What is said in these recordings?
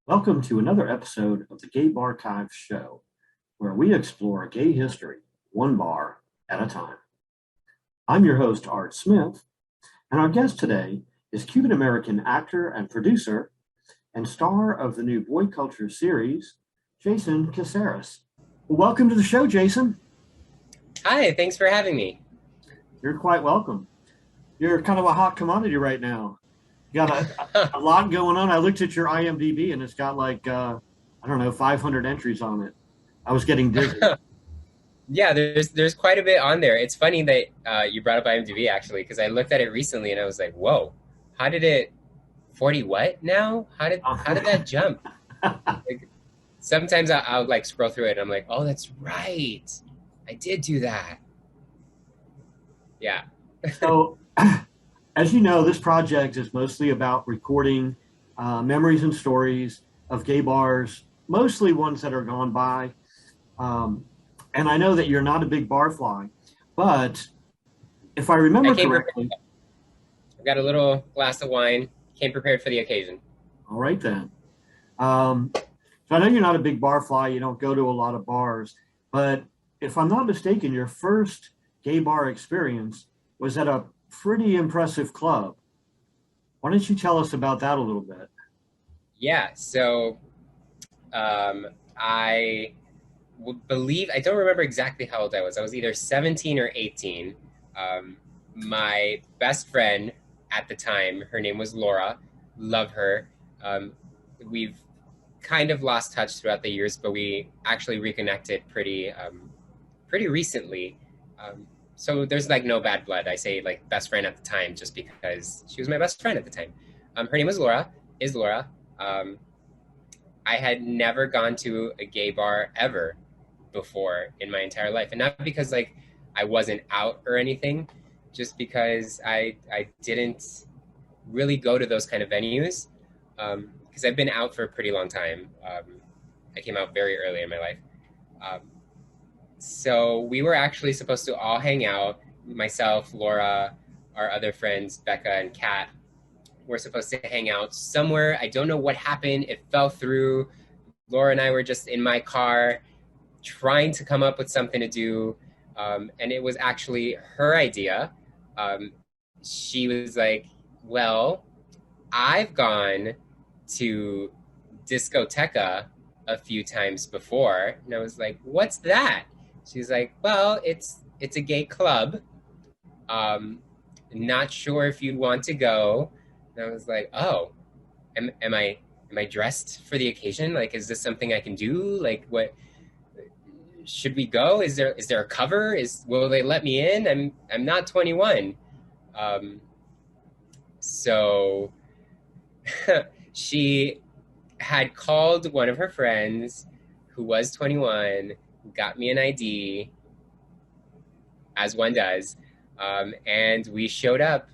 Welcome to another episode of the Gay Barchive Show, where we explore gay history one bar at a time. I'm your host, Art Smith, and our guest today is Cuban-American actor and producer and star of the new Boy Culture series, Jason Caceres. Welcome to the show, Jason. Hi, thanks for having me. You're quite welcome. You're kind of a hot commodity right now. You got a lot going on. I looked at your IMDb and it's got 500 entries on it. I was getting dizzy. Yeah, there's quite a bit on there. It's funny that you brought up IMDb actually, because I looked at it recently and I was like, whoa, how did it 40 what now? How did that jump? Like, sometimes I'll like scroll through it and I'm like, oh, that's right. I did do that. Yeah. So, as you know, this project is mostly about recording memories and stories of gay bars, mostly ones that are gone by. And I know that you're not a big bar fly, but if I remember correctly. I've got a little glass of wine, came prepared for the occasion. All right, then. So I know you're not a big bar fly, you don't go to a lot of bars, but if I'm not mistaken, your first gay bar experience was at a pretty impressive club. Why don't you tell us about that a little bit? Yeah, so I believe, I don't remember exactly how old I was. I was either 17 or 18. My best friend at the time, her name was Laura. Love her. We've kind of lost touch throughout the years, but we actually reconnected pretty recently. So there's like no bad blood. I say like best friend at the time just because she was my best friend at the time. Her name was Laura, is Laura. I had never gone to a gay bar ever before in my entire life. And not because like I wasn't out or anything, just because I didn't really go to those kind of venues. Because I've been out for a pretty long time. I came out very early in my life. So we were actually supposed to all hang out. Myself, Laura, our other friends, Becca and Kat, were supposed to hang out somewhere. I don't know what happened. It fell through. Laura and I were just in my car trying to come up with something to do. And it was actually her idea. She was like, well, I've gone to Discotekka a few times before. And I was like, what's that? She's like, well, it's a gay club. Not sure if you'd want to go. And I was like, oh, am I dressed for the occasion? Like, is this something I can do? Like, what should we go? Is there a cover? Will they let me in? I'm not 21. So she had called one of her friends who was 21, got me an ID, as one does, and we showed up,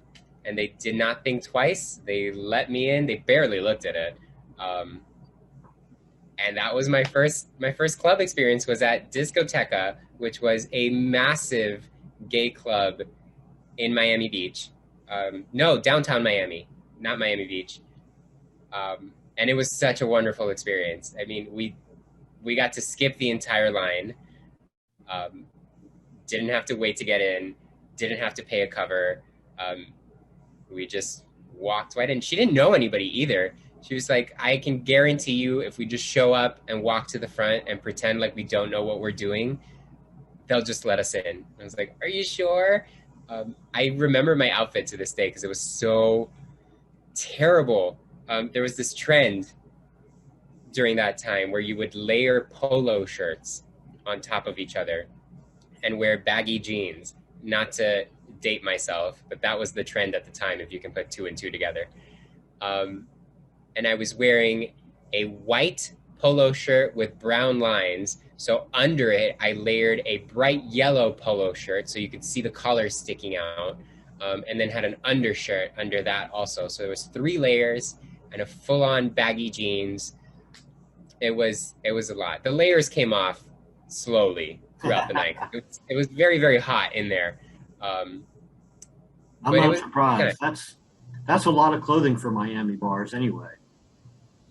and they did not think twice. They let me in. They barely looked at it, and that was my first club experience was at Discotekka, which was a massive gay club in Miami Beach. No, downtown Miami, not Miami Beach. And it was such a wonderful experience. I mean, we got to skip the entire line. Didn't have to wait to get in. Didn't have to pay a cover. We just walked right in. She didn't know anybody either. She was like, I can guarantee you if we just show up and walk to the front and pretend like we don't know what we're doing, they'll just let us in. I was like, are you sure? I remember my outfit to this day because it was so terrible. There was this trend during that time where you would layer polo shirts on top of each other and wear baggy jeans. Not to date myself, but that was the trend at the time, if you can put two and two together. And I was wearing a white polo shirt with brown lines. So under it, I layered a bright yellow polo shirt so you could see the collar sticking out, and then had an undershirt under that also. So there was 3 layers and a full-on baggy jeans. It was a lot. The layers came off slowly throughout the night. It was very, very hot in there. I'm not surprised. That's a lot of clothing for Miami bars anyway.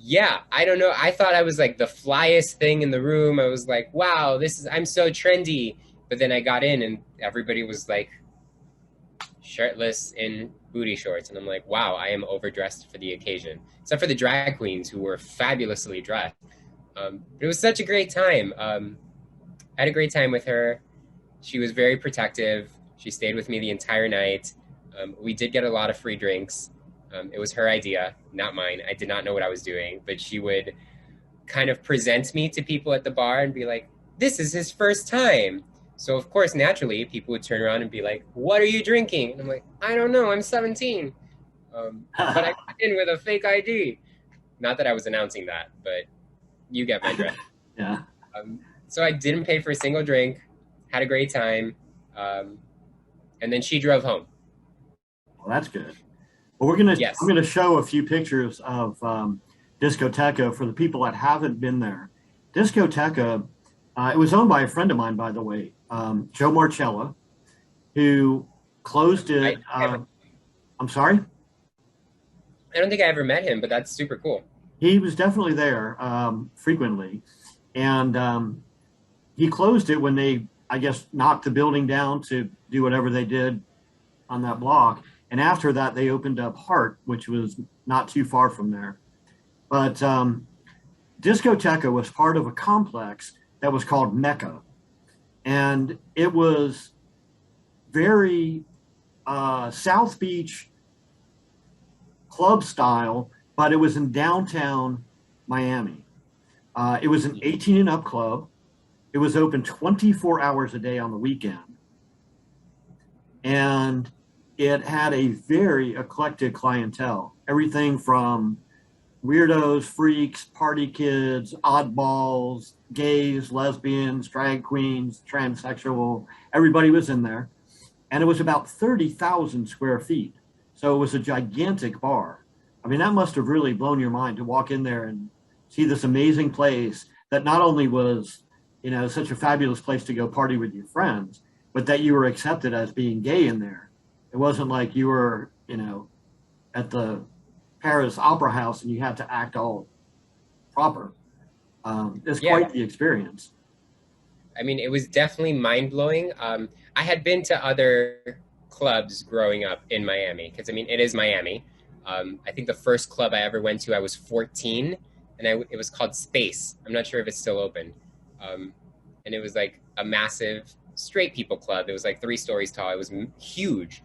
Yeah, I don't know. I thought I was like the flyest thing in the room. I was like, wow, I'm so trendy. But then I got in and everybody was like shirtless in booty shorts. And I'm like, wow, I am overdressed for the occasion. Except for the drag queens who were fabulously dressed. But it was such a great time. I had a great time with her. She was very protective. She stayed with me the entire night. We did get a lot of free drinks. It was her idea, not mine. I did not know what I was doing, but she would kind of present me to people at the bar and be like, this is his first time. So, of course, naturally, people would turn around and be like, what are you drinking? And I'm like, I don't know. I'm 17. But I got in with a fake ID. Not that I was announcing that, but you get my drift. Yeah. Um, so I didn't pay for a single drink, had a great time, um, and then she drove home. Well, that's good. Well, I'm Yes, gonna show a few pictures of Discotekka for the people that haven't been there. Discotekka, it was owned by a friend of mine, by the way, Joe Marcella, who closed I it. I'm sorry. I don't think I ever met him, but that's super cool. He was definitely there frequently, and he closed it when they, I guess, knocked the building down to do whatever they did on that block. And after that, they opened up Hart, which was not too far from there. But Discoteca was part of a complex that was called Mecca, and it was very South Beach club style, but it was in downtown Miami. It was an 18 and up club. It was open 24 hours a day on the weekend. And it had a very eclectic clientele. Everything from weirdos, freaks, party kids, oddballs, gays, lesbians, drag queens, transsexual. Everybody was in there. And it was about 30,000 square feet. So it was a gigantic bar. I mean, that must have really blown your mind to walk in there and see this amazing place that not only was, such a fabulous place to go party with your friends, but that you were accepted as being gay in there. It wasn't like you were, at the Paris Opera House and you had to act all proper. It's Yeah, quite the experience. I mean, it was definitely mind blowing. I had been to other clubs growing up in Miami because I mean, it is Miami. I think the first club I ever went to, I was 14, and it was called Space. I'm not sure if it's still open. Um, and it was like a massive straight people club. It was like 3 stories tall. It was huge.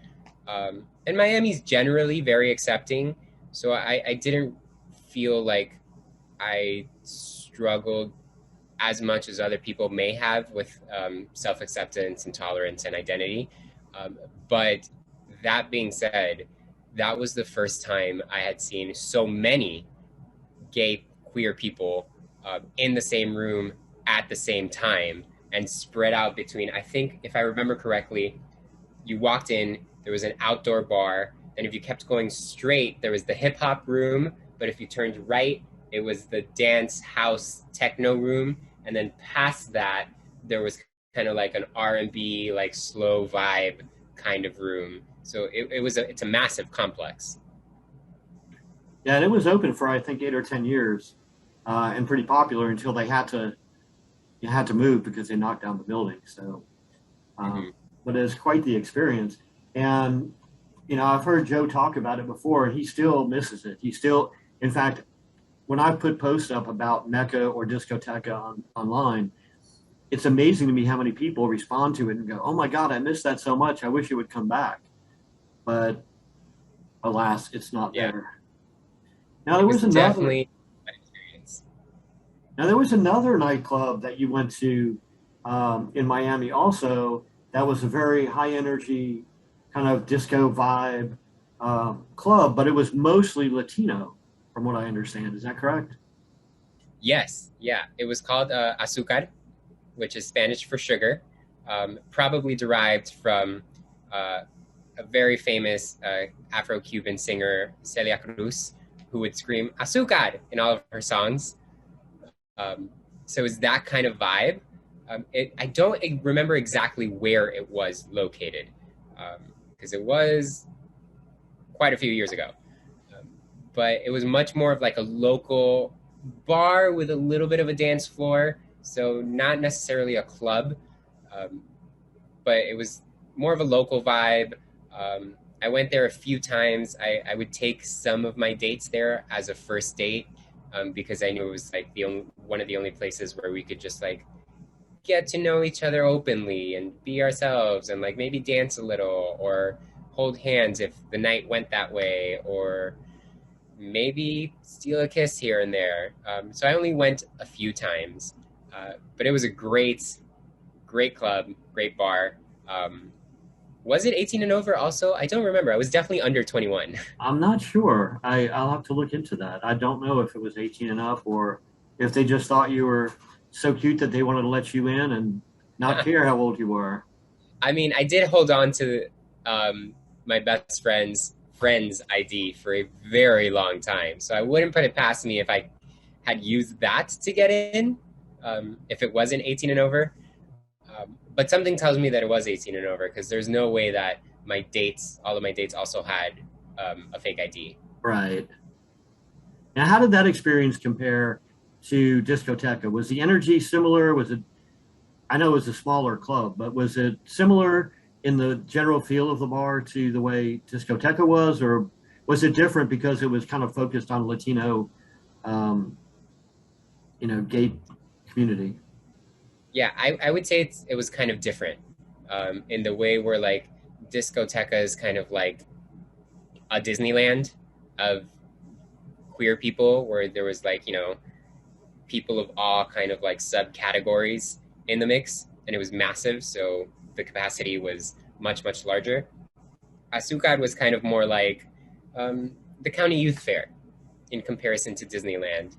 And Miami's generally very accepting, so I didn't feel like I struggled as much as other people may have with self acceptance and tolerance and identity. Um, but that being said, that was the first time I had seen so many gay, queer people in the same room at the same time and spread out between, I think, if I remember correctly, you walked in, there was an outdoor bar. And if you kept going straight, there was the hip hop room. But if you turned right, it was the dance house techno room. And then past that, there was kind of like an R&B, like slow vibe kind of room. So it's a massive complex. Yeah, and it was open for I think 8 or 10 years, and pretty popular until you had to move because they knocked down the building. So, Mm-hmm. but it's quite the experience. And I've heard Joe talk about it before, and he still misses it. He still, in fact, when I put posts up about Mecca or Discoteca online, it's amazing to me how many people respond to it and go, "Oh my God, I missed that so much. I wish it would come back." But alas, it's not Yeah, there. Now it there was was another. definitely an experience. Now there was another nightclub that you went to in Miami also. That was a very high energy kind of disco vibe club, but it was mostly Latino, from what I understand. Is that correct? Yes, yeah. It was called Azucar, which is Spanish for sugar, probably derived from uh, a very famous Afro-Cuban singer, Celia Cruz, who would scream "Azucar" in all of her songs. Um, so it's that kind of vibe. I don't remember exactly where it was located because it was quite a few years ago. Um, but it was much more of like a local bar with a little bit of a dance floor. So not necessarily a club, um, but it was more of a local vibe. I went there a few times. I would take some of my dates there as a first date, because I knew it was like the only one of the only places where we could just like get to know each other openly and be ourselves and like maybe dance a little or hold hands if the night went that way, or maybe steal a kiss here and there. So I only went a few times, but it was a great club, great bar. Was it 18 and over also? I don't remember. I was definitely under 21. I'm not sure. I'll have to look into that. I don't know if it was 18 and up or if they just thought you were so cute that they wanted to let you in and not care how old you were. I mean, I did hold on to my best friend's ID for a very long time. So I wouldn't put it past me if I had used that to get in, if it wasn't 18 and over. But something tells me that it was 18 and over because there's no way that all of my dates also had a fake ID. Right. Now, how did that experience compare to Discotekka? Was the energy similar? Was it, I know it was a smaller club, but was it similar in the general feel of the bar to the way Discotekka was, or was it different because it was kind of focused on Latino, um, gay community? Yeah, I would say it was kind of different, in the way where like Discoteca is kind of like a Disneyland of queer people, where there was like, people of all kind of like subcategories in the mix, and it was massive, so the capacity was much, much larger. Azucar was kind of more like the county youth fair in comparison to Disneyland,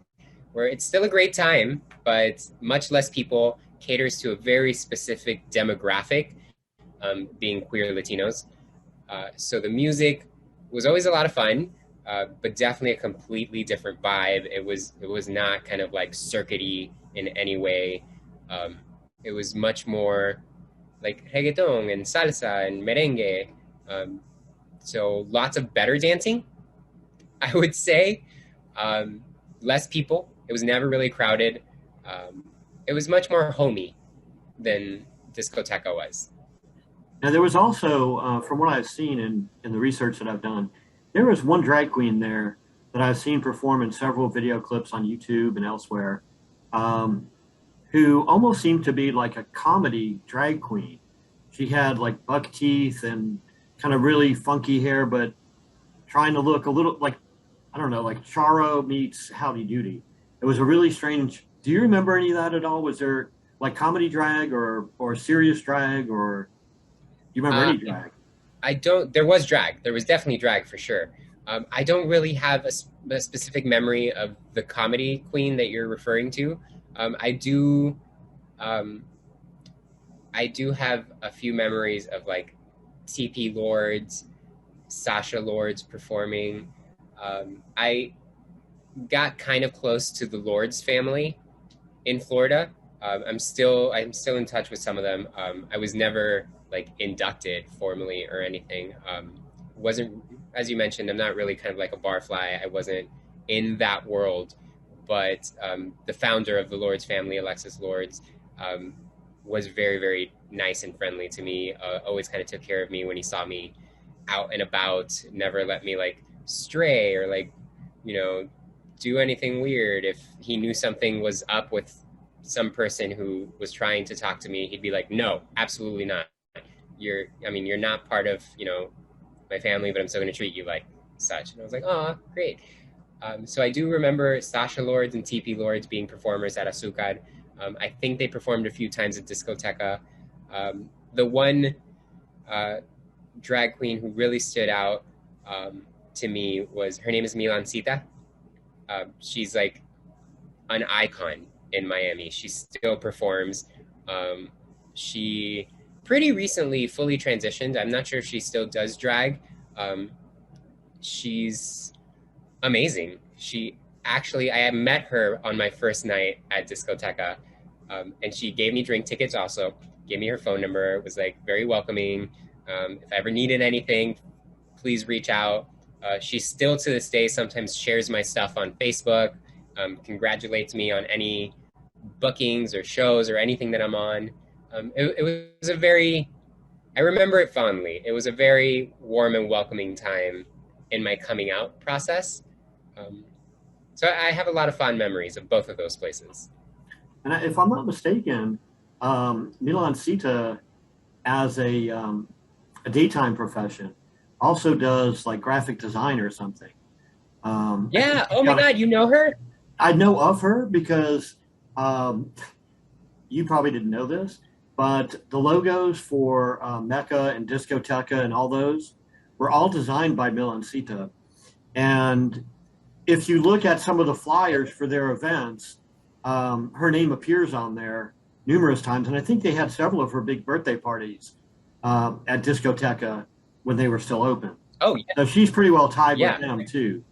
where it's still a great time, but much less people, caters to a very specific demographic, being queer Latinos. So the music was always a lot of fun, but definitely a completely different vibe. It was not kind of like circuity in any way. Um, it was much more like reggaeton and salsa and merengue. Um, so lots of better dancing, I would say. Um, Less people. It was never really crowded. Um, it was much more homey than Discoteca was. Now, there was also, from what I've seen in the research that I've done, there was one drag queen there that I've seen perform in several video clips on YouTube and elsewhere, um, who almost seemed to be like a comedy drag queen. She had like buck teeth and kind of really funky hair, but trying to look a little like, I don't know, like Charo meets Howdy Doody. It was a really strange. Do you remember any of that at all? Was there like comedy drag or serious drag, or do you remember Uh, any drag? I don't. There was drag. There was definitely drag for sure. I don't really have a specific memory of the comedy queen that you're referring to. I do. Um, I do have a few memories of like TP Lords, Sasha Lords performing. I got kind of close to the Lords family in Florida. I'm still in touch with some of them. I was never like inducted formally or anything. Wasn't, as you mentioned, I'm not really kind of like a barfly. I wasn't in that world, but the founder of the Lords family, Alexis Lords, um, was very very nice and friendly to me. Always kind of took care of me when he saw me out and about. Never let me like stray or like you know do anything weird. If he knew something was up with some person who was trying to talk to me, he'd be like, "No, absolutely not. You're not part of, my family, but I'm still going to treat you like such." And I was like, "Oh, great." So I do remember Sasha Lords and TP Lords being performers at Azucar. I think they performed a few times at Discoteca. The one uh, drag queen who really stood out, to me, was her name is Milancita. She's like an icon in Miami. She still performs. She pretty recently fully transitioned. I'm not sure if she still does drag. Um, she's amazing. I had met her on my first night at Discoteca, and she gave me drink tickets also, gave me her phone number, was like very welcoming. If I ever needed anything, please reach out. She still to this day sometimes shares my stuff on Facebook, congratulates me on any bookings or shows or anything that I'm on. It was a very, I remember it fondly. It was a very warm and welcoming time in my coming out process. Um, so I have a lot of fond memories of both of those places. And if I'm not mistaken, Milan Sita, as a daytime profession, also does like graphic design or something. I think Yeah. she's Oh my got God, you know her? I know of her because um, you probably didn't know this, but the logos for Mecca and Discotekka and all those were all designed by Milan Sita. And if you look at some of the flyers for their events, her name appears on there numerous times. And I think they had several of her big birthday parties at Discoteca when they were still open. Oh yeah, So she's pretty well tied with yeah, them too.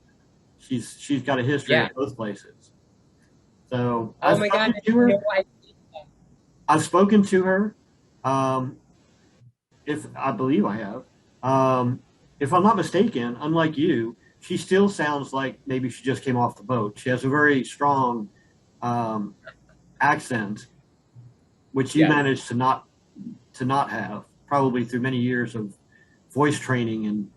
She's got a history yeah. at both places. So Oh my God, no, I, I've spoken to her. Um, if I believe I have. If I'm not mistaken, unlike you, she still sounds like maybe she just came off the boat. She has a very strong um, accent, which you yeah. managed to not have probably through many years of voice training and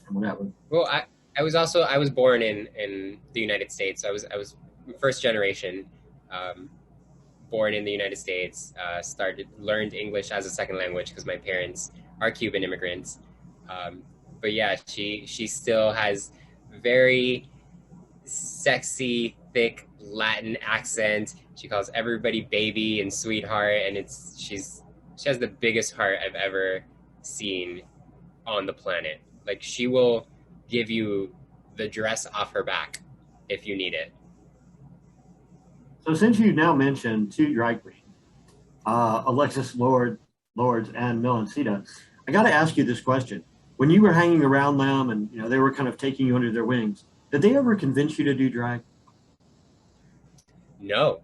whatever. Well, I was born in the United States. I was first generation, um, born in the United States. Started learned English as a second language because my parents are Cuban immigrants. Um, but yeah, she still has very sexy, thick Latin accent. She calls everybody baby and sweetheart, and she has the biggest heart I've ever seen on the planet. Like she will give you the dress off her back if you need it. So since you now mentioned two drag queens, Alexis Lords and Milan Sita, I got to ask you this question: when you were hanging around them and they were kind of taking you under their wings, did they ever convince you to do drag? No,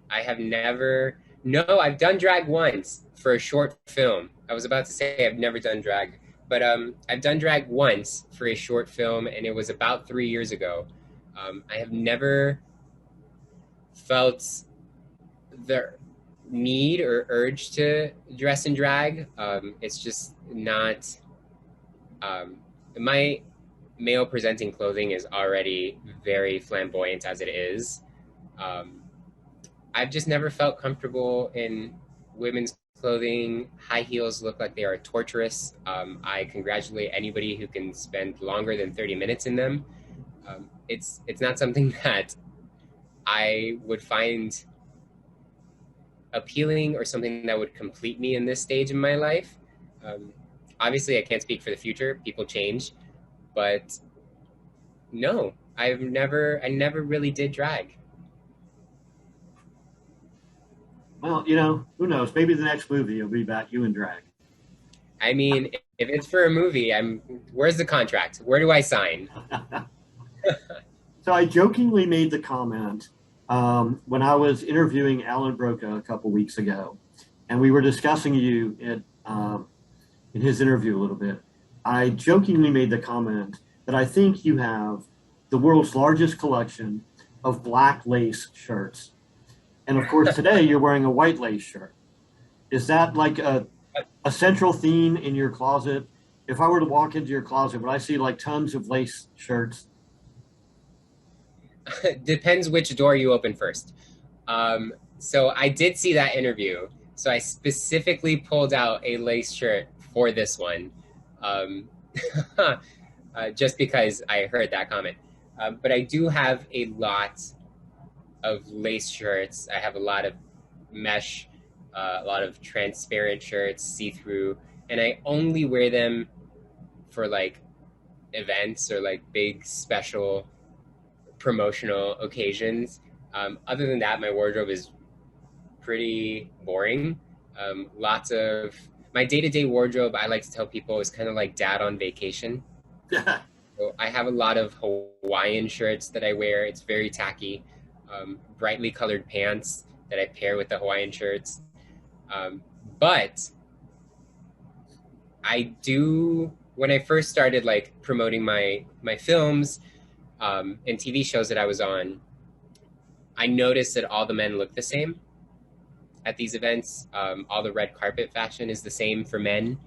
I have never. No, I've done drag once for a short film. I was about to say I've never done drag, but I've done drag once for a short film, and it was about 3 years ago. I have never felt the need or urge to dress in drag. It's just not. Um, my male presenting clothing is already very flamboyant as it is. Um, I've just never felt comfortable in women's clothing. High heels look like they are torturous. I congratulate anybody who can spend longer than 30 minutes in them. It's not something that I would find appealing or something that would complete me in this stage in my life. Um, Obviously, I can't speak for the future. People change, but no, I never really did drag. Well, who knows? Maybe the next movie will be about you and drag. I mean, if it's for a movie, where's the contract? Where do I sign? So I jokingly made the comment when I was interviewing Alan Broca a couple weeks ago, and we were discussing you in his interview a little bit. I jokingly made the comment that I think you have the world's largest collection of black lace shirts. And of course, today you're wearing a white lace shirt. Is that like a central theme in your closet? If I were to walk into your closet, would I see like tons of lace shirts? Depends which door you open first. So I did see that interview. So I specifically pulled out a lace shirt for this one, um, just because I heard that comment. But I do have a lot of lace shirts. I have a lot of mesh, a lot of transparent shirts, see through, and I only wear them for like events or like big special promotional occasions. Other than that, my wardrobe is pretty boring. Lots of my day to day wardrobe, I like to tell people, is kind of like dad on vacation. So I have a lot of Hawaiian shirts that I wear. It's very tacky. Brightly colored pants that I pair with the Hawaiian shirts. But I do when I first started like promoting my films and TV shows that I was on, I noticed that all the men looked the same at these events. All the red carpet fashion is the same for men.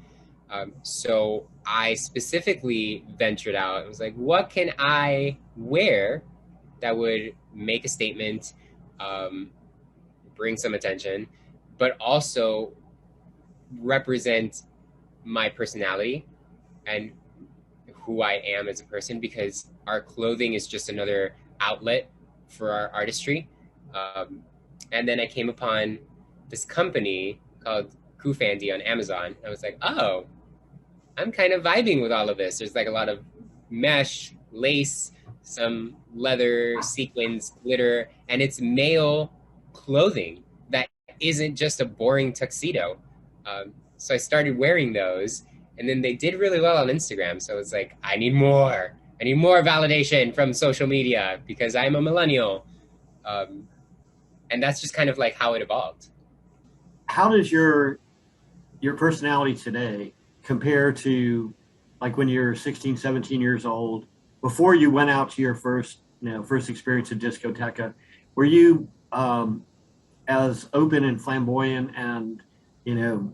So I specifically ventured out and was like, what can I wear that would make a statement, um, bring some attention, but also represent my personality and who I am as a person, because our clothing is just another outlet for our artistry. Um, and then I came upon this company called Kufandy on Amazon. I was like, oh, I'm kind of vibing with all of this. There's like a lot of mesh, lace, some leather, sequins, glitter, and it's male clothing that isn't just a boring tuxedo. So I started wearing those, and then they did really well on Instagram. So it's like, I need more. I need more validation from social media because I'm a millennial. Um, and that's just kind of like how it evolved. How does your personality today compare to like when you're 16, 17 years old, before you went out to your first experience at Discotekka? Were you as open and flamboyant and, you know,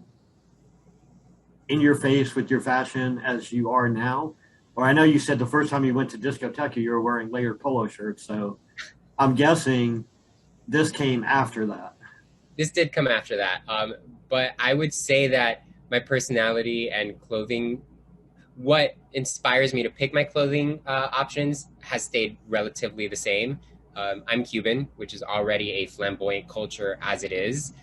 in your face with your fashion as you are now? Or I know you said the first time you went to Discoteca, you were wearing layered polo shirts. So I'm guessing this came after that. This did come after that. But I would say that my personality and clothing, what inspires me to pick my clothing options, has stayed relatively the same. I'm Cuban, which is already a flamboyant culture as it is.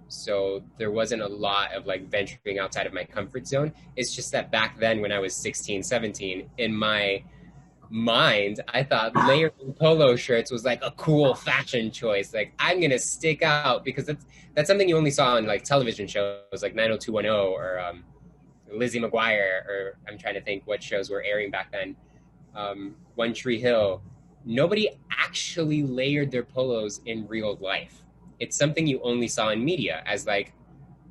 So there wasn't a lot of like venturing outside of my comfort zone. It's just that back then when I was 16, 17, in my mind, I thought layering polo shirts was like a cool fashion choice. Like I'm gonna stick out because that's something you only saw on like television shows like 90210 or Lizzie McGuire, or I'm trying to think what shows were airing back then. One Tree Hill. Nobody actually layered their polos in real life. It's something you only saw in media as like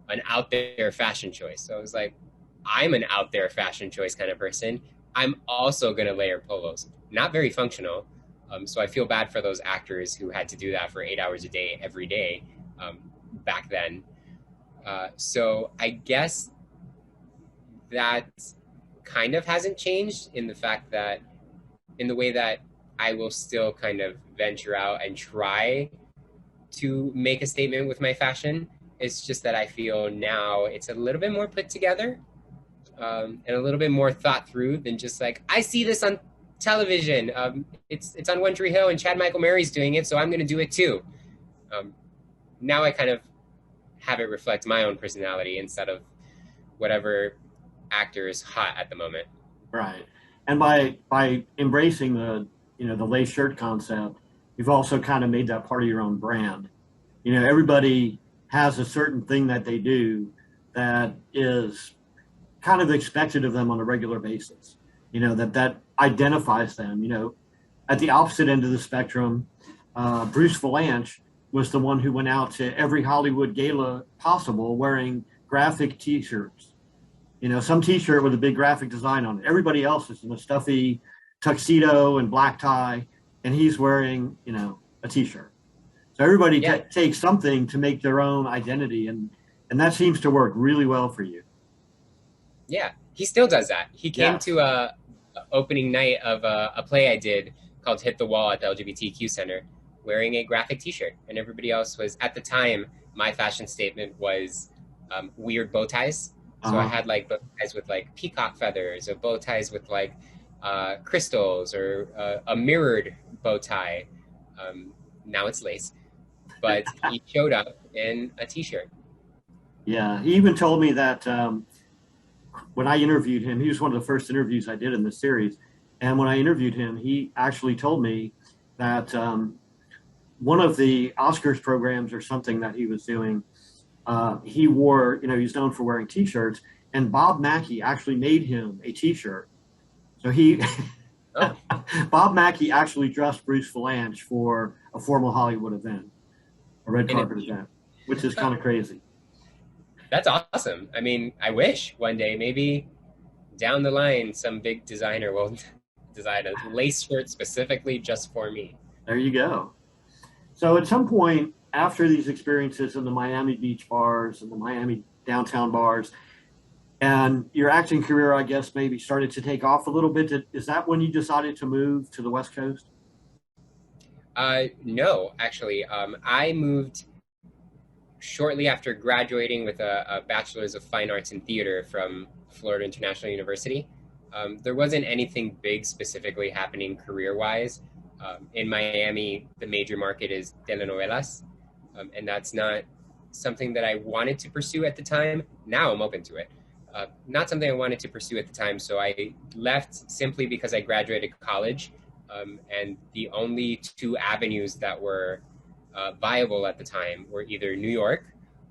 an out there fashion choice. So I was like, I'm an out there fashion choice kind of person. I'm also going to layer polos. Not very functional. So I feel bad for those actors who had to do that for 8 hours a day, every day um, back then. So I guess that kind of hasn't changed in the fact that, in the way that I will still kind of venture out and try to make a statement with my fashion. It's just that I feel now it's a little bit more put together, and a little bit more thought through than just like, I see this on television. It's on One Tree Hill and Chad Michael Murray's doing it, so I'm going to do it too. Um, Now I kind of have it reflect my own personality instead of whatever actor is hot at the moment. Right. And by embracing the lace shirt concept, you've also kind of made that part of your own brand. Everybody has a certain thing that they do that is kind of expected of them on a regular basis. That identifies them. At the opposite end of the spectrum, Bruce Valanche was the one who went out to every Hollywood gala possible wearing graphic T-shirts. Some T-shirt with a big graphic design on it. Everybody else is in a stuffy tuxedo and black tie, and he's wearing, a T-shirt. So everybody Yeah, takes something to make their own identity, and that seems to work really well for you. yeah, he still does that. He came Yes. to a opening night of a play I did called Hit the Wall at the LGBTQ Center wearing a graphic T-shirt, and everybody else was, at the time, my fashion statement was weird bow ties. So I Uh-huh. had like bow ties with like peacock feathers, or bow ties with like crystals, or a mirrored bow tie. Um, Now it's lace, but he showed up in a T-shirt. Yeah. He even told me that when I interviewed him, he was one of the first interviews I did in the series. And when I interviewed him, he actually told me that one of the Oscars programs or something that he was doing, he wore, he's known for wearing T-shirts, and Bob Mackie actually made him a T-shirt. So Oh, Bob Mackie actually dressed Bruce Valanche for a formal Hollywood event, a red in a carpet event, which is kind of crazy. That's awesome. I mean, I wish one day maybe down the line, some big designer will design a lace shirt specifically just for me. There you go. So at some point after these experiences in the Miami beach bars and the Miami downtown bars, and your acting career, I guess, maybe started to take off a little bit. Is that when you decided to move to the West Coast? No, actually, I moved shortly after graduating with a bachelor's of fine arts in theater from Florida International University. There wasn't anything big specifically happening career wise. In Miami, the major market is telenovelas, and that's not something that I wanted to pursue at the time. Now I'm open to it. Not something I wanted to pursue at the time, so I left simply because I graduated college, and the only two avenues that were viable at the time were either New York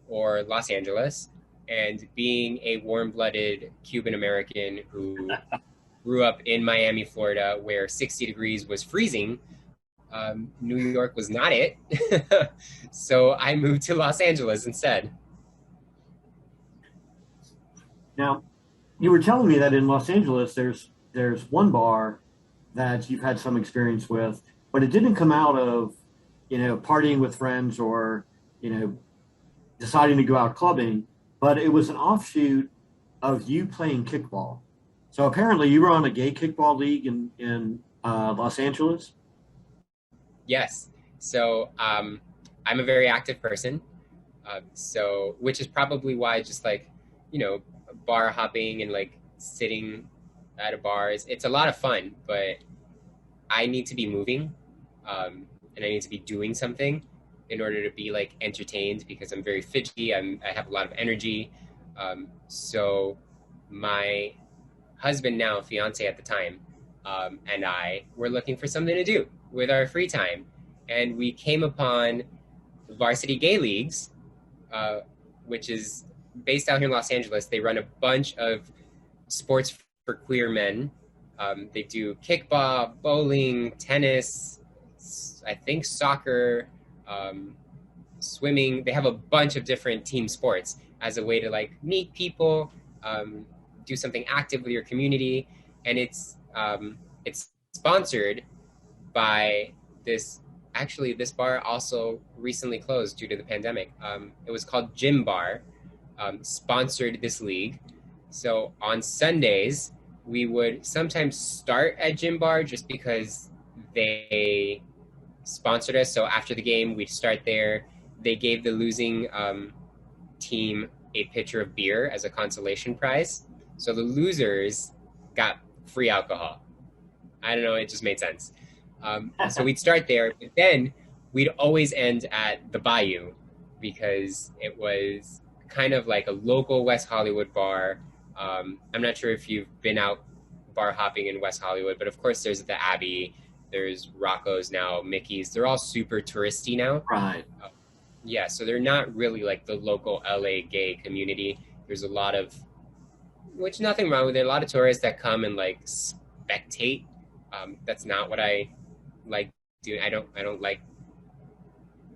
or Los Angeles. And being a warm blooded Cuban American who grew up in Miami, Florida, where 60 degrees was freezing, New York was not it. So I moved to Los Angeles instead. Now, you were telling me that in Los Angeles, there's one bar that you've had some experience with, but it didn't come out of, partying with friends or, you know, deciding to go out clubbing, but it was an offshoot of you playing kickball. So apparently you were on a gay kickball league in Los Angeles. Yes. So I'm a very active person. So, which is probably why just like, you know, bar hopping and like sitting at a bar it's a lot of fun, but I need to be moving, and I need to be doing something in order to be like entertained because I'm very fidgety. I have a lot of energy. So my husband now, fiance at the time, and I were looking for something to do with our free time, and we came upon Varsity Gay Leagues, uh, which is based out here in Los Angeles. They run a bunch of sports for queer men. They do kickball, bowling, tennis, I think soccer, um, swimming. They have a bunch of different team sports as a way to like meet people, um, do something active with your community, and it's sponsored by this. Actually, this bar also recently closed due to the pandemic. It was called Gym Bar, sponsored this league. So on Sundays, we would sometimes start at Gym Bar just because they sponsored us. So after the game, we'd start there. They gave the losing team a pitcher of beer as a consolation prize. So the losers got free alcohol. I don't know, it just made sense. So we'd start there, but then we'd always end at the Bayou because it was kind of like a local West Hollywood bar. I'm not sure if you've been out bar hopping in West Hollywood, but of course there's the Abbey, there's Rocco's now, Mickey's. They're all super touristy now. Right. Yeah, so they're not really like the local LA gay community. There's a lot of, which nothing wrong with it, a lot of tourists that come and like spectate. That's not what I like doing. I don't like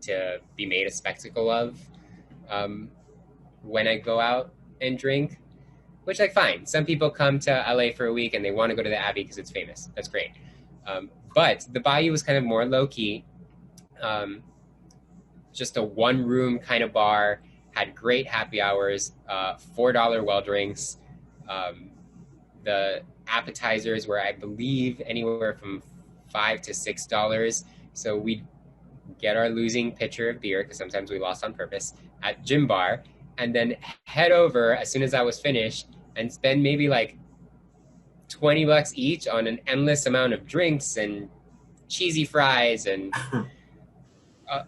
to be made a spectacle of um, when I go out and drink. Which like fine. Some people come to LA for a week and they want to go to the Abbey because it's famous. That's great. But the Bayou was kind of more low key. Um, just a one room kind of bar. Had great happy hours. $4 well drinks. Um, the appetizers were, I believe, anywhere from $5 to $6. So we'd get our losing pitcher of beer because sometimes we lost on purpose at Gym Bar, and then head over as soon as I was finished and spend maybe like $20 each on an endless amount of drinks and cheesy fries and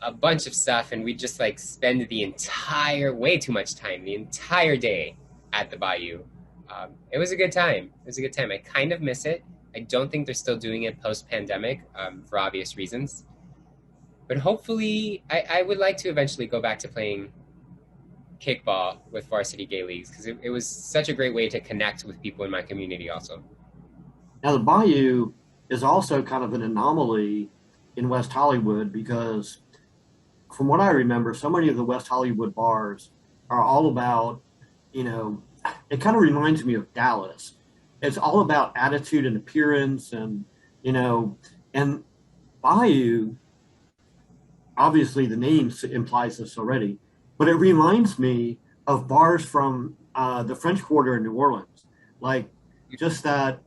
a bunch of stuff. And we just like spend the entire, way too much time, the entire day at the Bayou. It was a good time. It was a good time. I kind of miss it. I don't think they're still doing it post-pandemic for obvious reasons. But hopefully, I would like to eventually go back to playing kickball with Varsity Gay Leagues because it was such a great way to connect with people in my community also. Now, the Bayou is also kind of an anomaly in West Hollywood because, from what I remember, so many of the West Hollywood bars are all about, it kind of reminds me of Dallas, it's all about attitude and appearance, and you know, and Bayou, obviously the name implies this already, but it reminds me of bars from the French Quarter in New Orleans, like just that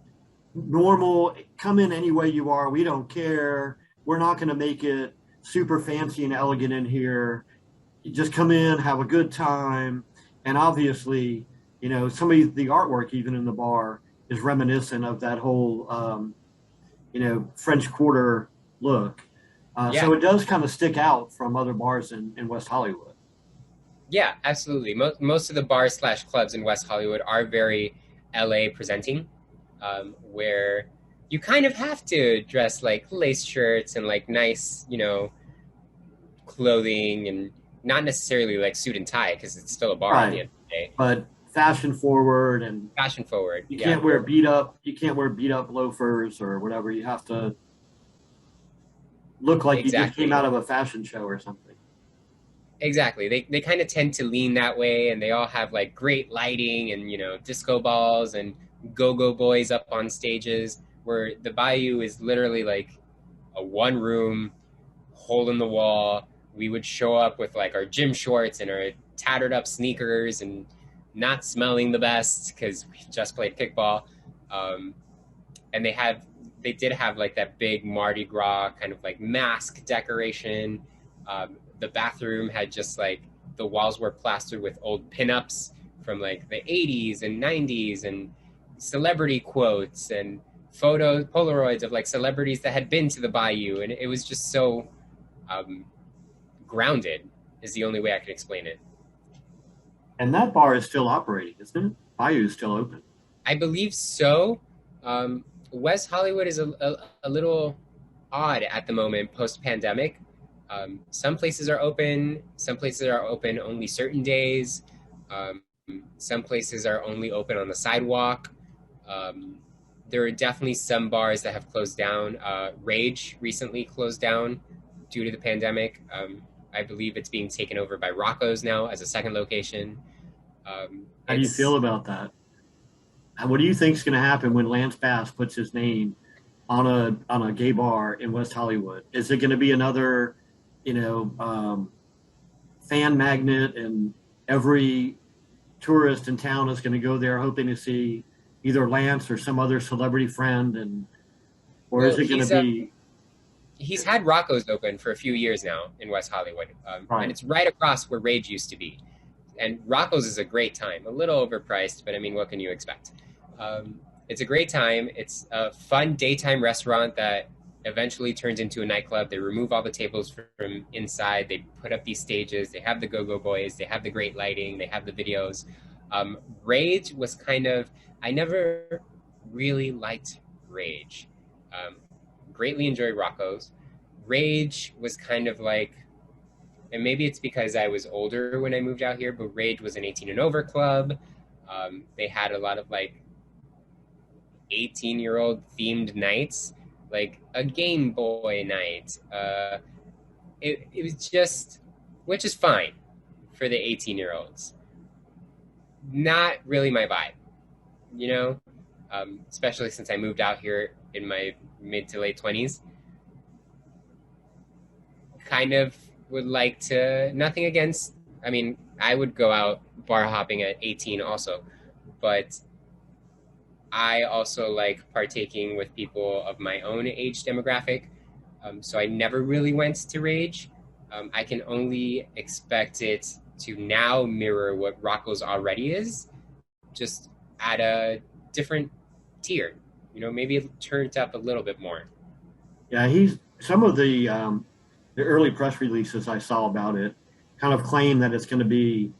normal, come in any way you are, we don't care, we're not going to make it super fancy and elegant in here, you just come in, have a good time. And obviously, some of the artwork even in the bar is reminiscent of that whole French Quarter look. Yeah. So it does kind of stick out from other bars in West Hollywood. Yeah, absolutely. Most of the bars slash clubs in West Hollywood are very LA presenting, where you kind of have to dress like lace shirts and like nice, clothing, and not necessarily like suit and tie because it's still a bar at the Right. end of the day. But fashion forward, and Fashion forward. you Yeah, can't wear beat up you can't wear beat up loafers or whatever. You have to look like you just came exactly. out of a fashion show or something. Exactly. They kind of tend to lean that way, and they all have like great lighting and disco balls and go-go boys up on stages, where the Bayou is literally like a one room hole in the wall. We would show up with like our gym shorts and our tattered up sneakers and not smelling the best because we just played kickball. Um, and they did have like that big Mardi Gras kind of like mask decoration. The bathroom had just like the walls were plastered with old pinups from like the 80s and 90s and celebrity quotes and photos, Polaroids of like celebrities that had been to the Bayou. And it was just so um, grounded, is the only way I could explain it. And that bar is still operating, isn't it? Bayou is still open. I believe so. West Hollywood is a little odd at the moment post pandemic. Some places are open, some places are open only certain days. Um, some places are only open on the sidewalk. Um, there are definitely some bars that have closed down. Rage recently closed down due to the pandemic. I believe it's being taken over by Rocco's now as a second location. How do you feel It's about that? What do you think is going to happen when Lance Bass puts his name on a gay bar in West Hollywood? Is it going to be another, you know, um, fan magnet, and every tourist in town is going to go there hoping to see either Lance or some other celebrity friend, and or is well, it going to be he's had Rocco's open for a few years now in West Hollywood, and right? it's right across where Rage used to be. And Rocco's is a great time, a little overpriced, but I mean, what can you expect? It's a great time. It's a fun daytime restaurant that eventually turns into a nightclub. They remove all the tables from inside. They put up these stages. They have the go-go boys. They have the great lighting. They have the videos. Rage was kind of, I never really liked Rage. Um, Greatly enjoyed Rocco's. Rage was kind of like, and maybe it's because I was older when I moved out here, but Rage was an 18 and over club. They had a lot of like 18-year-old themed nights, like a Game Boy night. It was just, which is fine for the 18-year-olds. Not really my vibe, you know, especially since I moved out here in my mid to late 20s. Kind of would like to, nothing against, I mean, I would go out bar hopping at 18 also, but I also like partaking with people of my own age demographic. So I never really went to Rage. I can only expect it to now mirror what Rocco's already is, just at a different tier. Maybe it turned up a little bit more. Yeah, he's some of the early press releases I saw about it kind of claim that it's going to be,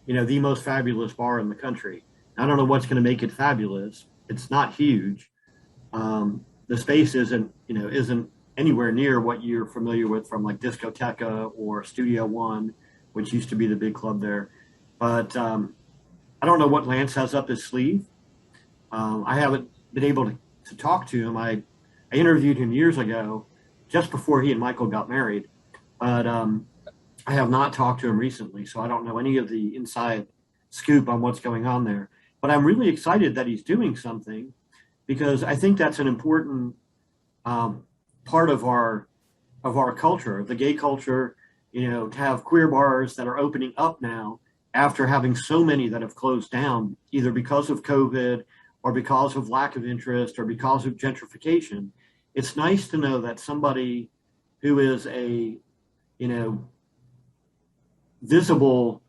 the most fabulous bar in the country. I don't know what's going to make it fabulous. It's not huge. The space isn't anywhere near what you're familiar with from like Discotekka or Studio One, which used to be the big club there. But I don't know what Lance has up his sleeve. I haven't been able to talk to him. I interviewed him years ago, just before he and Michael got married, but I have not talked to him recently, so I don't know any of the inside scoop on what's going on there. But I'm really excited that he's doing something because I think that's an important part of our culture, the gay culture. To have queer bars that are opening up now after having so many that have closed down, either because of COVID or because of lack of interest or because of gentrification. It's nice to know that somebody who is a visible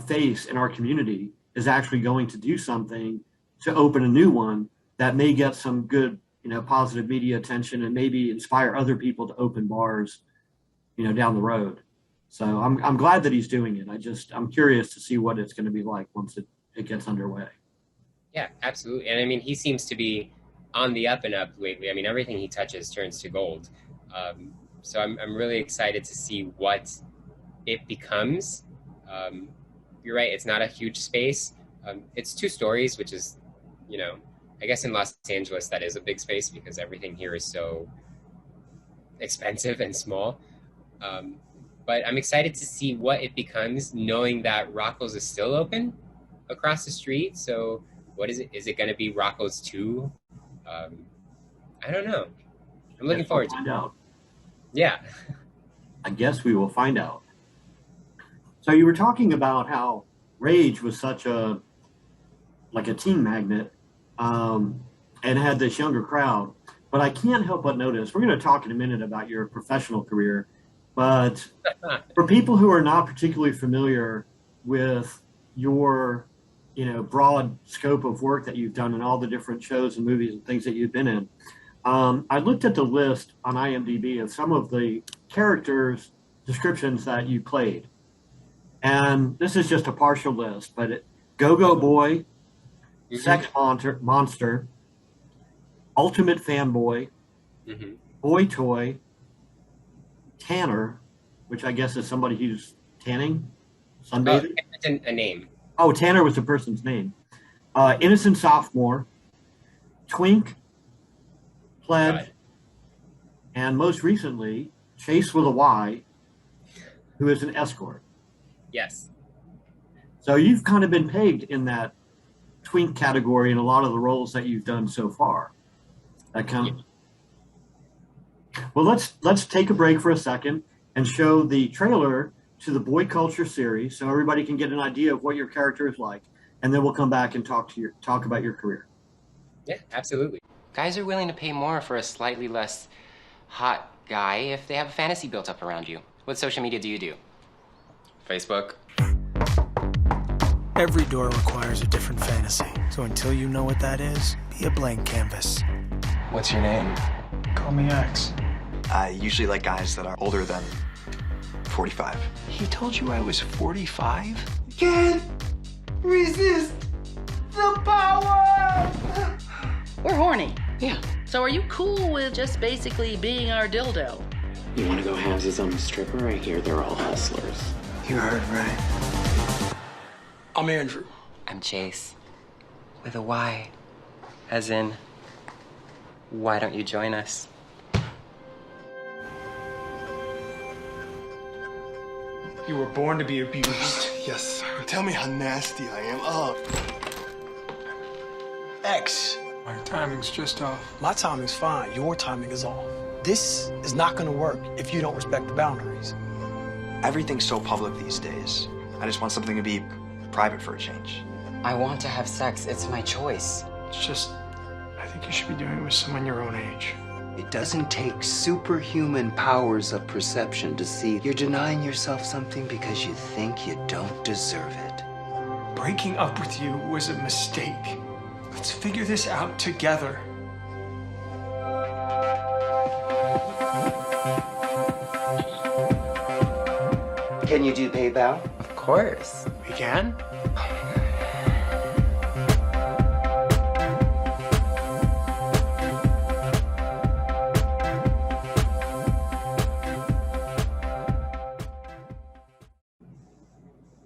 face in our community is actually going to do something to open a new one that may get some good, positive media attention and maybe inspire other people to open bars, down the road. So I'm glad that he's doing it. I'm curious to see what it's going to be like once it gets underway. Yeah, absolutely. And I mean, he seems to be on the up and up lately. I mean, everything he touches turns to gold. So I'm really excited to see what it becomes. You're right, it's not a huge space. It's 2 stories, which is, I guess in Los Angeles that is a big space because everything here is so expensive and small. But I'm excited to see what it becomes, knowing that Rocco's is still open across the street. So what is it? Is it going to be Rocco's 2? I don't know. I'm looking forward to find out. Yeah. I guess we will find out. So you were talking about how Rage was such a teen magnet, and had this younger crowd. But I can't help but notice, we're going to talk in a minute about your professional career, but for people who are not particularly familiar with your, broad scope of work that you've done in all the different shows and movies and things that you've been in, I looked at the list on IMDb of some of the characters' descriptions that you played. And this is just a partial list, but Go-Go Boy, mm-hmm. Sex Monster, Ultimate Fanboy, mm-hmm. Boy Toy, Tanner, which I guess is somebody who's tanning, sunbathing. It's a name. Oh, Tanner was the person's name. Innocent Sophomore, Twink, Pledge, and most recently, Chase with a Y, who is an escort. Yes. So you've kind of been pegged in that twink category in a lot of the roles that you've done so far. That kind of. Well, let's take a break for a second and show the trailer to the Boy Culture series, so everybody can get an idea of what your character is like, and then we'll come back and talk about your career. Yeah, absolutely. Guys are willing to pay more for a slightly less hot guy if they have a fantasy built up around you. What social media do you do? Facebook? Every door requires a different fantasy. So until you know what that is, be a blank canvas. What's your name? Call me X. I usually like guys that are older than 45. He told you I was 45? Can't resist the power! We're horny. Yeah. So are you cool with just basically being our dildo? You want to go halvesies on the stripper? I hear they're all hustlers. You heard right. I'm Andrew. I'm Chase. With a Y. As in, why don't you join us? You were born to be abused. Yes. Tell me how nasty I am. X. My timing's just off. My timing's fine. Your timing is off. This is not gonna work if you don't respect the boundaries. Everything's so public these days. I just want something to be private for a change. I want to have sex. It's my choice. It's just, I think you should be doing it with someone your own age. It doesn't take superhuman powers of perception to see you're denying yourself something because you think you don't deserve it. Breaking up with you was a mistake. Let's figure this out together. Can you do PayPal? Of course. We can?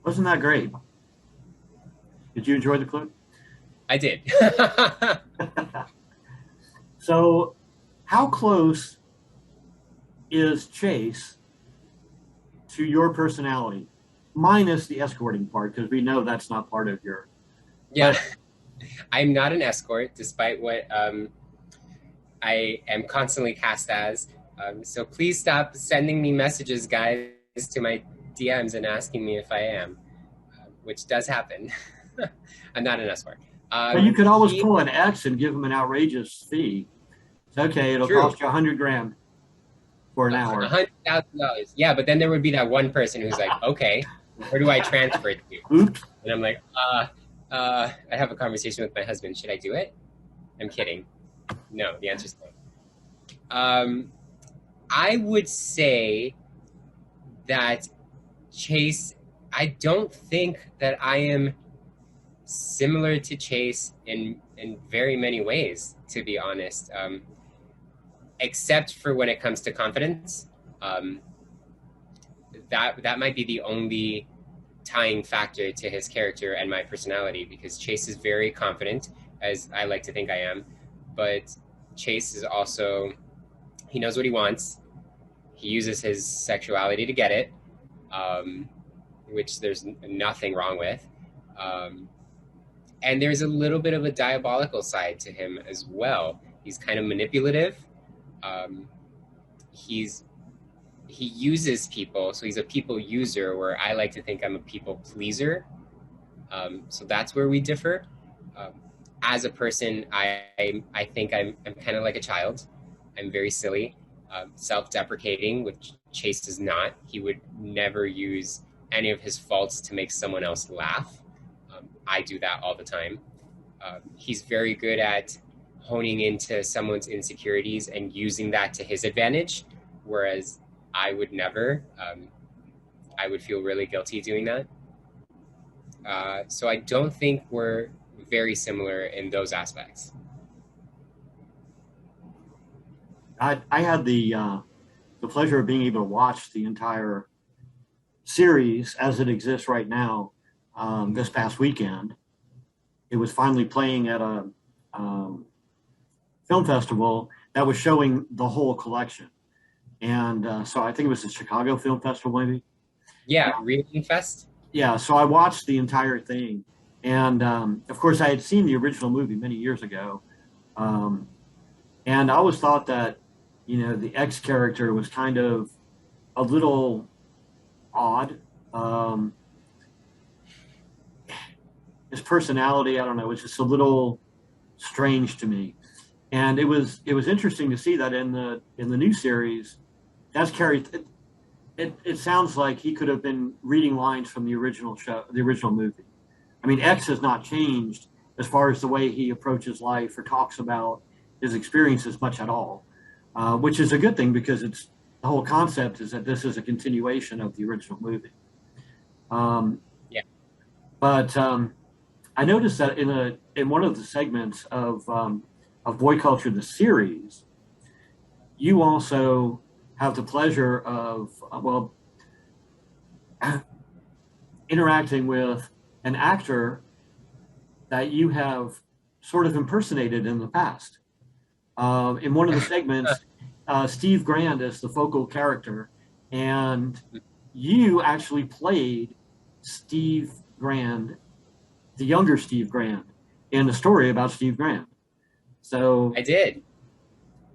Wasn't that great? Did you enjoy the clip? I did. So, how close is Chase to your personality, minus the escorting part, because we know that's not part of your. Yeah. I'm not an escort, despite what I am constantly cast as. So please stop sending me messages, guys, to my DMs and asking me if I am, which does happen. I'm not an escort. But you could always pull an X and give them an outrageous fee. It's okay, it'll True. cost you $100,000 for an hour. $100,000. Yeah, but then there would be that one person who's like, okay, where do I transfer it to? Oops. And I'm like, I have a conversation with my husband. Should I do it? I'm kidding. No, the answer's no. I would say that Chase, I don't think that I am similar to Chase in very many ways, to be honest. Except for when it comes to confidence. That might be the only tying factor to his character and my personality, because Chase is very confident, as I like to think I am, but Chase is also, he knows what he wants. He uses his sexuality to get it, which there's nothing wrong with. And there's a little bit of a diabolical side to him as well. He's kind of manipulative. He uses people, so he's a people user, where I like to think I'm a people pleaser. So that's where we differ. As a person, I think I'm kind of like a child. I'm very silly, self-deprecating, which Chase is not. He would never use any of his faults to make someone else laugh. I do that all the time. He's very good at honing into someone's insecurities and using that to his advantage, whereas I would never. I would feel really guilty doing that. So I don't think we're very similar in those aspects. I had the pleasure of being able to watch the entire series as it exists right now this past weekend. It was finally playing at a film festival that was showing the whole collection. And so I think it was the Chicago Film Festival, maybe? Yeah, Reading Fest? Yeah, so I watched the entire thing. And, of course, I had seen the original movie many years ago. And I always thought that, the X character was kind of a little odd. His personality, I don't know, was just a little strange to me. And it was interesting to see that in the new series, that's carried. It sounds like he could have been reading lines from the original show, the original movie. I mean, X has not changed as far as the way he approaches life or talks about his experiences much at all, which is a good thing, because the whole concept is that this is a continuation of the original movie. Yeah. But I noticed that in one of the segments of Boy Culture, the series, you also have the pleasure of, interacting with an actor that you have sort of impersonated in the past. In one of the segments, Steve Grand is the focal character, and you actually played Steve Grand, the younger Steve Grand, in a story about Steve Grand. So I did.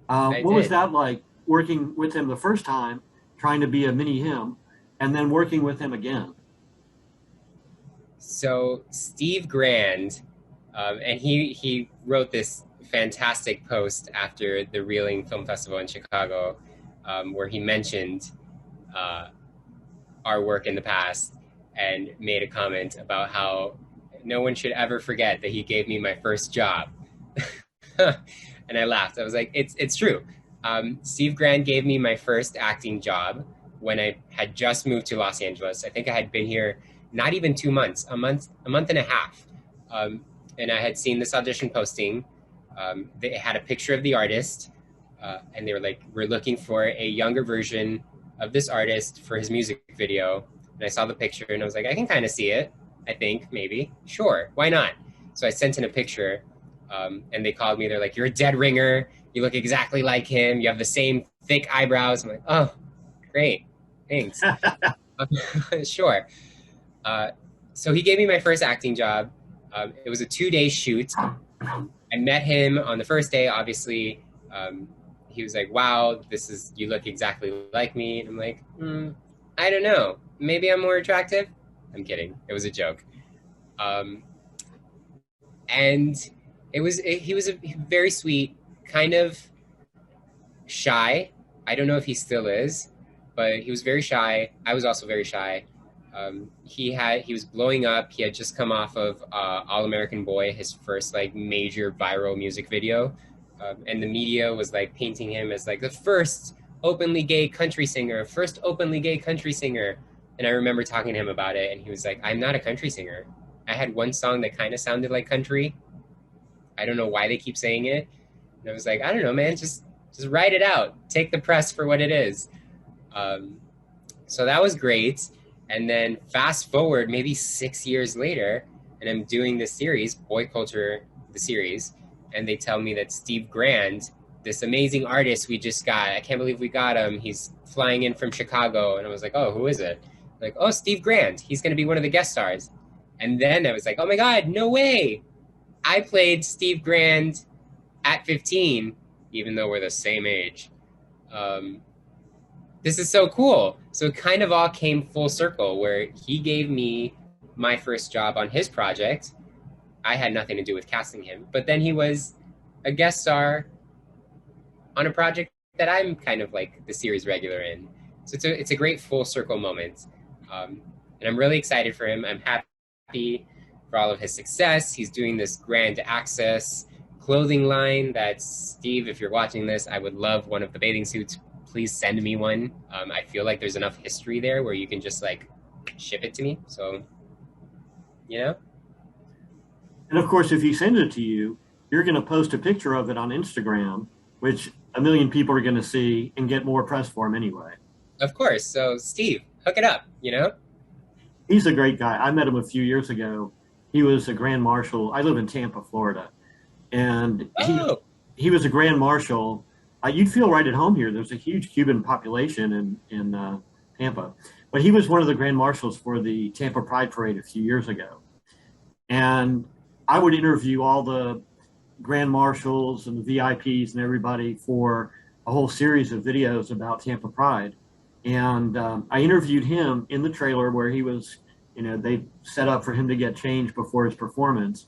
What was that like, working with him the first time, trying to be a mini him, and then working with him again? So Steve Grand, and he wrote this fantastic post after the Reeling Film Festival in Chicago, where he mentioned our work in the past and made a comment about how no one should ever forget that he gave me my first job. And I laughed. I was like, it's true. Steve Grand gave me my first acting job when I had just moved to Los Angeles. I think I had been here not even 2 months, a month and a half. And I had seen this audition posting. They had a picture of the artist, and they were like, we're looking for a younger version of this artist for his music video. And I saw the picture and I was like, I can kind of see it. I think, maybe. Sure, why not? So I sent in a picture, and they called me. They're like, you're a dead ringer. You look exactly like him. You have the same thick eyebrows. I'm like, oh, great. Thanks. Sure. So he gave me my first acting job. It was a 2-day shoot. I met him on the first day, obviously. He was like, wow, you look exactly like me. And I'm like, I don't know. Maybe I'm more attractive? I'm kidding. It was a joke. And he was a very sweet, kind of shy. I don't know if he still is, but he was very shy. I was also very shy. He was blowing up. He had just come off of All American Boy, his first like major viral music video, and the media was like painting him as like the first openly gay country singer. And I remember talking to him about it, and he was like, "I'm not a country singer. I had one song that kind of sounded like country. I don't know why they keep saying it." And I was like, "I don't know, man. Just write it out. Take the press for what it is." So that was great. And then fast forward maybe 6 years later, and I'm doing this series, Boy Culture, the series, and they tell me that Steve Grand, this amazing artist we just got, I can't believe we got him. He's flying in from Chicago. And I was like, oh, who is it? Like, oh, Steve Grand. He's going to be one of the guest stars. And then I was like, oh my God, no way. I played Steve Grand at 15, even though we're the same age. This is so cool. So it kind of all came full circle where he gave me my first job on his project. I had nothing to do with casting him, but then he was a guest star on a project that I'm kind of like the series regular in. So it's a great full circle moment. And I'm really excited for him. I'm happy for all of his success. He's doing this Grand Access clothing line that, Steve, if you're watching this, I would love one of the bathing suits. Please send me one. I feel like there's enough history there where you can just like ship it to me. So, you know? And of course, if he sends it to you, you're going to post a picture of it on Instagram, which a million people are going to see and get more press for him anyway. Of course. So, Steve, hook it up, you know? He's a great guy. I met him a few years ago. He was a grand marshal. I live in Tampa, Florida. And he was a grand marshal. You'd feel right at home here. There's a huge Cuban population in Tampa. But he was one of the grand marshals for the Tampa Pride Parade a few years ago. And I would interview all the grand marshals and the VIPs and everybody for a whole series of videos about Tampa Pride. And I interviewed him in the trailer where he was, they set up for him to get changed before his performance.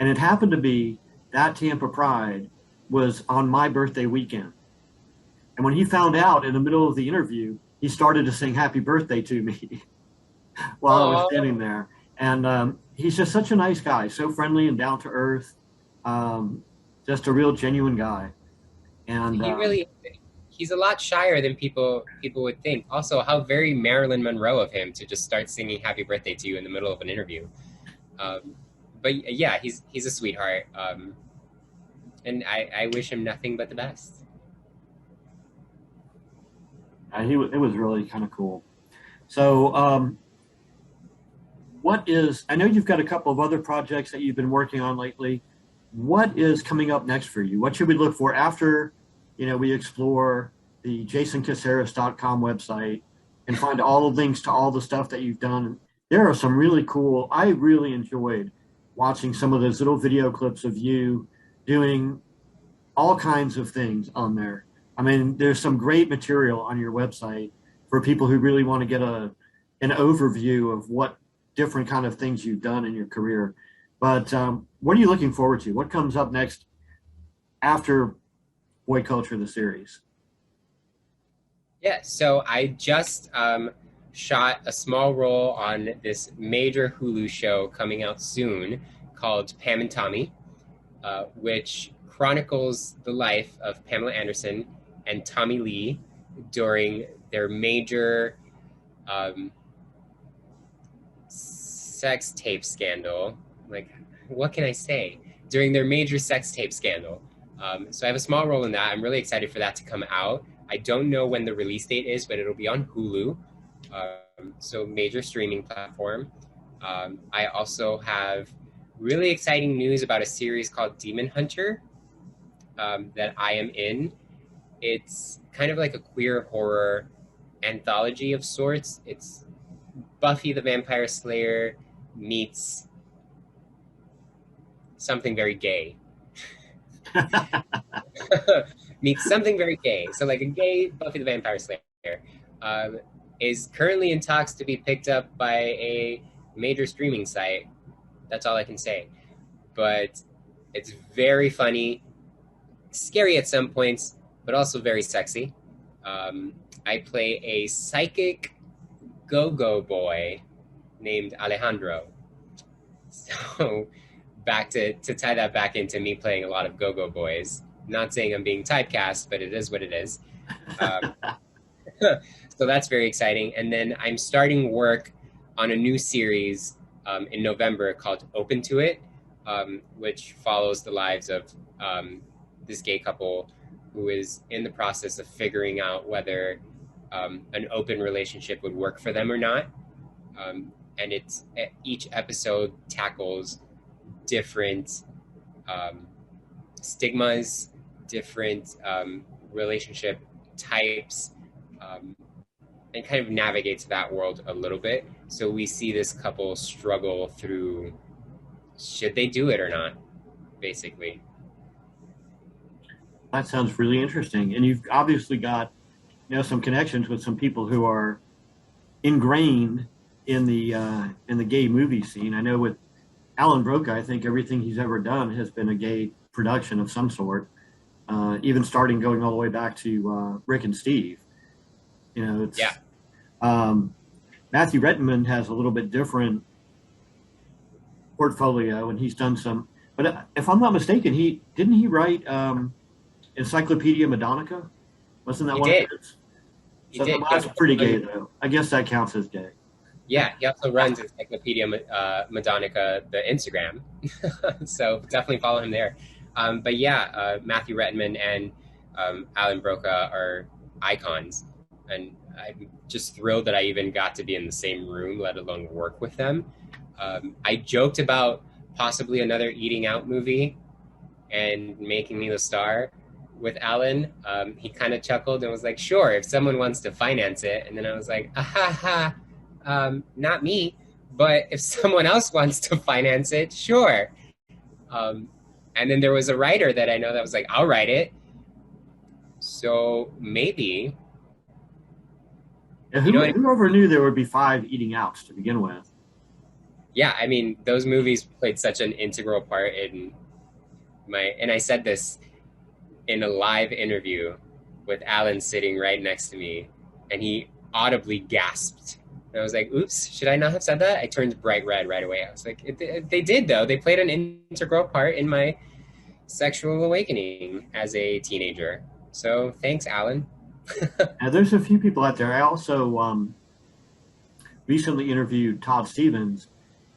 And it happened to be that Tampa Pride was on my birthday weekend. And when he found out in the middle of the interview, he started to sing happy birthday to me while I was standing there. And he's just such a nice guy, so friendly and down to earth, just a real genuine guy. And he's a lot shyer than people would think. Also, how very Marilyn Monroe of him to just start singing happy birthday to you in the middle of an interview. But yeah, he's a sweetheart. And I wish him nothing but the best. It was really kind of cool. So I know you've got a couple of other projects that you've been working on lately. What is coming up next for you? What should we look for after, we explore the jasoncaceres.com website and find all the links to all the stuff that you've done? There are some really cool, I really enjoyed watching some of those little video clips of you doing all kinds of things on there. I mean, there's some great material on your website for people who really want to get an overview of what different kind of things you've done in your career. But what are you looking forward to? What comes up next after Boy Culture, the series? Yeah, so I just shot a small role on this major Hulu show coming out soon called Pam and Tommy, which chronicles the life of Pamela Anderson and Tommy Lee during their major sex tape scandal. Like, what can I say? During their major sex tape scandal. So I have a small role in that. I'm really excited for that to come out. I don't know when the release date is, but it'll be on Hulu. So major streaming platform. I also have really exciting news about a series called Demon Hunter that I am in. It's kind of like a queer horror anthology of sorts. It's Buffy the Vampire Slayer meets something very gay. Meets something very gay. So like a gay Buffy the Vampire Slayer is currently in talks to be picked up by a major streaming site. That's all I can say. But it's very funny, scary at some points, but also very sexy. I play a psychic go-go boy named Alejandro. So back to tie that back into me playing a lot of go-go boys. Not saying I'm being typecast, but it is what it is. So that's very exciting. And then I'm starting work on a new series in November called Open to It, which follows the lives of this gay couple who is in the process of figuring out whether an open relationship would work for them or not. And each episode tackles different stigmas, different relationship types, and kind of navigates that world a little bit. So we see this couple struggle through, should they do it or not, basically. That sounds really interesting. And you've obviously got, some connections with some people who are ingrained in the gay movie scene. I know with Alan Broca, I think everything he's ever done has been a gay production of some sort, even going all the way back to Rick and Steve. Matthew Rettenman has a little bit different portfolio, and he's done some. But if I'm not mistaken, didn't he write Encyclopedia Madonica? Wasn't that He one did. of his? He So did. that's pretty gay, though. I guess that counts as gay. Yeah, he also runs Encyclopedia Madonica, the Instagram. So definitely follow him there. But yeah, Matthew Rettenman and Alan Broca are icons. And I'm just thrilled that I even got to be in the same room, let alone work with them. I joked about possibly another Eating Out movie and making me the star with Alan. He kind of chuckled and was like, sure, if someone wants to finance it. And then I was like, not me, but if someone else wants to finance it, sure. And then there was a writer that I know that was like, I'll write it. So maybe. Yeah, whoever knew there would be 5 Eating Outs to begin with. Yeah, I mean, those movies played such an integral part in and I said this in a live interview with Alan sitting right next to me, and he audibly gasped. And I was like, oops, should I not have said that? I turned bright red right away. I was like, they did, though. They played an integral part in my sexual awakening as a teenager. So thanks, Alan. Now, there's a few people out there. I also recently interviewed Todd Stevens,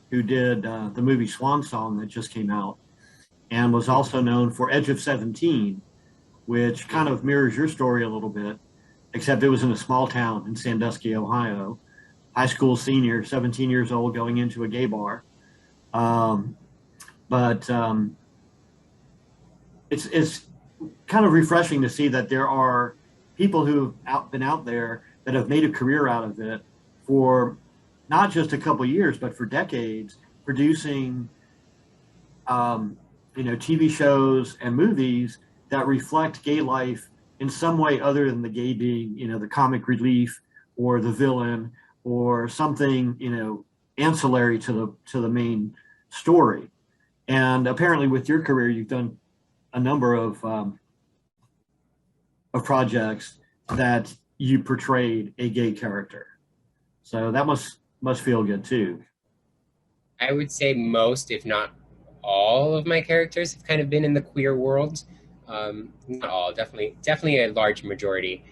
who did the movie Swan Song that just came out, and was also known for Edge of 17, which kind of mirrors your story a little bit, except it was in a small town in Sandusky, Ohio. High school senior, 17 years old, going into a gay bar. But it's kind of refreshing to see that there are people who've been out there that have made a career out of it for not just a couple of years, but for decades, producing TV shows and movies that reflect gay life in some way other than the gay being, the comic relief or the villain or something, ancillary to the main story. And apparently with your career, you've done a number of projects that you portrayed a gay character. So that must feel good too. I would say most, if not all of my characters have kind of been in the queer world. Not all, definitely a large majority.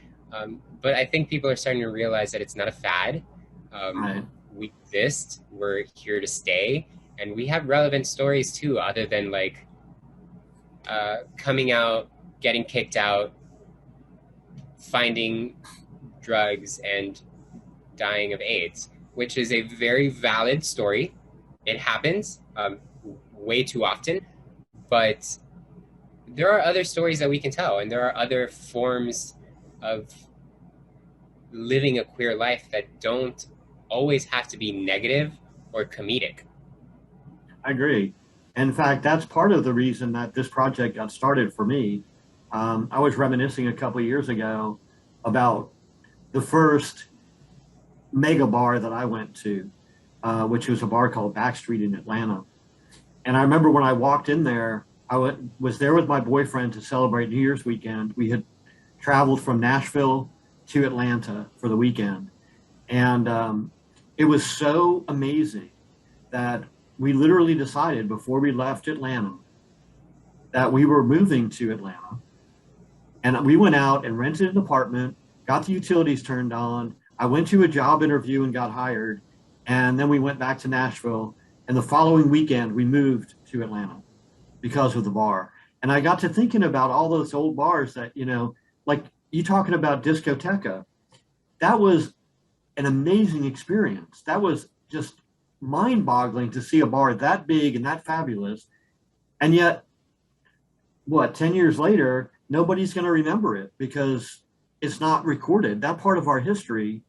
But I think people are starting to realize that it's not a fad. Right. We exist, we're here to stay, and we have relevant stories too, other than like coming out, getting kicked out, finding drugs, and dying of AIDS, which is a very valid story. It happens way too often, but there are other stories that we can tell, and there are other forms of living a queer life that don't always have to be negative or comedic. I agree. In fact, that's part of the reason that this project got started for me. I was reminiscing a couple of years ago about the first mega bar that I went to, which was a bar called Backstreet in Atlanta. And I remember when I walked in there, was there with my boyfriend to celebrate New Year's weekend. We had traveled from Nashville to Atlanta for the weekend. And it was so amazing that we literally decided before we left Atlanta that we were moving to Atlanta. And we went out and rented an apartment, got the utilities turned on. I went to a job interview and got hired. And then we went back to Nashville. And the following weekend, we moved to Atlanta because of the bar. And I got to thinking about all those old bars that, like you talking about Discotekka. That was an amazing experience. That was just mind-boggling to see a bar that big and that fabulous. And yet, 10 years later, nobody's going to remember it because it's not recorded. That part of our history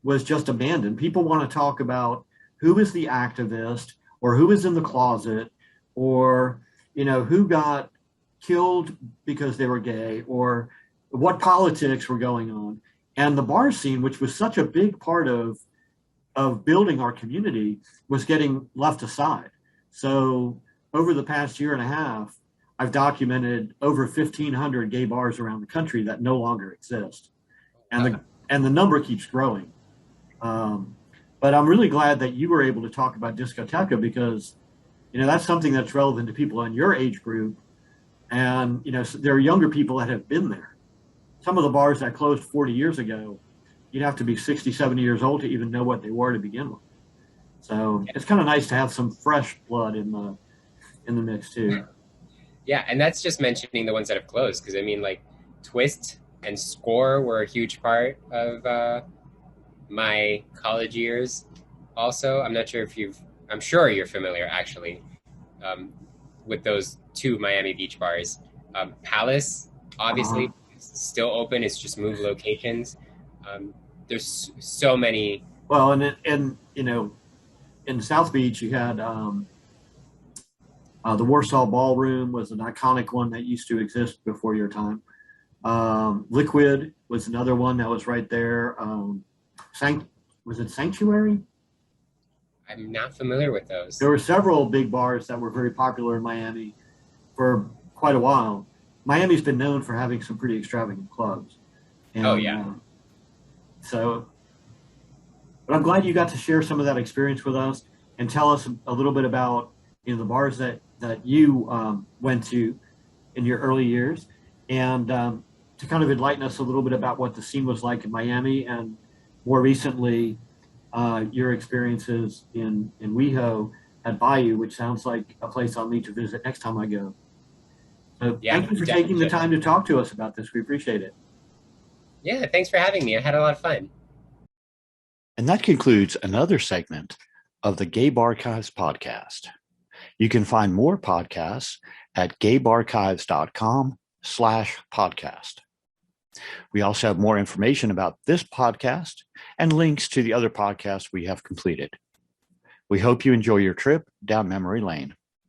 was just abandoned. People want to talk about who is the activist or who is in the closet or, who got killed because they were gay or what politics were going on. And the bar scene, which was such a big part of building our community, was getting left aside. So over the past year and a half, I've documented over 1,500 gay bars around the country that no longer exist. And the number keeps growing. But I'm really glad that you were able to talk about Discotekka because, that's something that's relevant to people in your age group. And, there are younger people that have been there. Some of the bars that closed 40 years ago, you'd have to be 60, 70 years old to even know what they were to begin with. So it's kind of nice to have some fresh blood in the mix too. Yeah, and that's just mentioning the ones that have closed, because like Twist and Score were a huge part of my college years. Also, I'm sure you're familiar actually with those two Miami Beach bars. Palace, obviously, is still open. It's just moved locations. There's so many. Well, and in South Beach, you had the Warsaw Ballroom was an iconic one that used to exist before your time. Liquid was another one that was right there. Was it Sanctuary? I'm not familiar with those. There were several big bars that were very popular in Miami for quite a while. Miami's been known for having some pretty extravagant clubs. And, but I'm glad you got to share some of that experience with us and tell us a little bit about the bars that you went to in your early years, and to kind of enlighten us a little bit about what the scene was like in Miami and more recently your experiences in WeHo at Bayou, which sounds like a place I'll need to visit next time I go. So thank you for taking the time to talk to us about this. We appreciate it. Yeah, thanks for having me. I had a lot of fun. And that concludes another segment of the Gay Barchives podcast. You can find more podcasts at gaybarchives.com/podcast. We also have more information about this podcast and links to the other podcasts we have completed. We hope you enjoy your trip down memory lane.